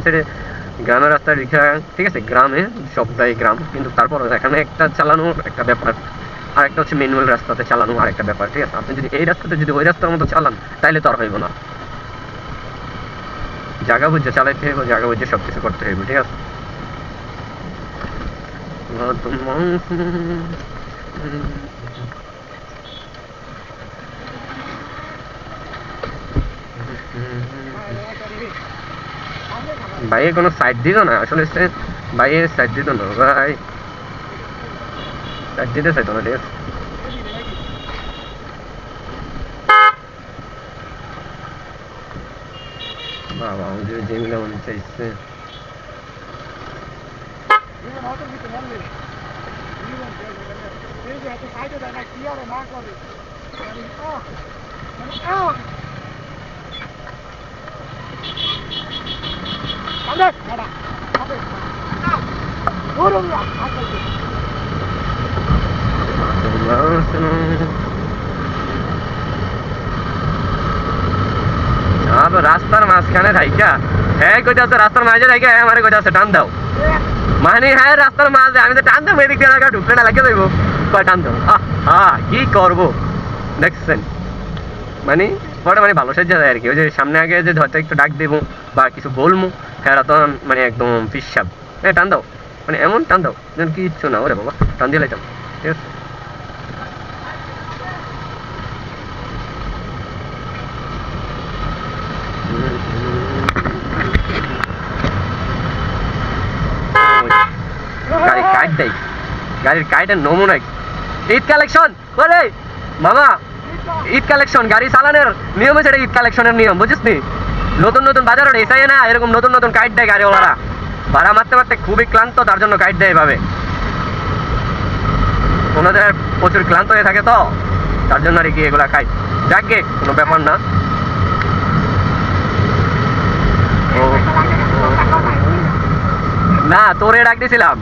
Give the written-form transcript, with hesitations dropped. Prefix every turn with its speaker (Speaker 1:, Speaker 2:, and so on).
Speaker 1: সাইডে গ্রামের রাস্তায় রিক্সা, ঠিক আছে, গ্রামে সবটাই গ্রাম, কিন্তু তারপর এখানে একটা চালানো একটা ব্যাপার, আর একটা হচ্ছে ম্যানুয়াল রাস্তাতে চালানো আর একটা ব্যাপার, ঠিক আছে। আপনি যদি এই রাস্তাতে যদি ওই রাস্তার মতো চালান তাহলে তো আর হইব না। জায়গা বুঝে চালাইতে হইব, জায়গা বুঝে সবকিছু করতে হইব, ঠিক আছে। ভাই কোনো সাইড দিল না আসলে, ভাই সাইড দিত না, ভাই সাইড দিতে চাইতো না, ঠিক আছে। বাবা আমাদের যেগুলো মনে চাইছে রাস্তার মাঝখানে থাইকা হ্যাঁ কইতাছে, রাস্তার মাঝে থাইকা আমার কইতাছে টান দাও, মানে হ্যাঁ রাস্তার মাঝে আমি তো টান দেবো, এদিক দিয়ে ঢুকলে না লাগিয়ে দেবো, টান দাও। কি করবো দেখছেন, মানে পরে মানে ভালো সাহায্য যায় আর কি। ওই যে সামনে আগে যে হয়তো একটু ডাক দেবো বা কিছু বলবো, হ্যাঁ তখন মানে একদম পিসাব, হ্যাঁ টান দাও, মানে এমন টান দাও যেন কি ইচ্ছু না, ওরে বাবা টান দিয়ে লাইতাম, ঠিক আছে। গাড়ি কাট দেয়, গাড়ির কাইটের নমুনা ঈদ কালেকশন বলে মামা, ঈদ কালেকশন গাড়ি চালানোর নিয়ম আছে, ঈদ কালেকশনের নিয়ম বুঝিস নি। নতুন নতুন বাজারে এসাই না এরকম নতুন নতুন কাইট দেয় গাড়িওয়ালারা, ভাড়া মারতে মারতে খুবই ক্লান্ত, তার জন্য কাইট দেয় এভাবে। ওনাদের প্রচুর ক্লান্ত হয়ে থাকে তো, তার জন্য আর কি এগুলা খাই। যাক গে, কোনো ব্যাপার না। না তোরে ডাক দিয়েছিলাম।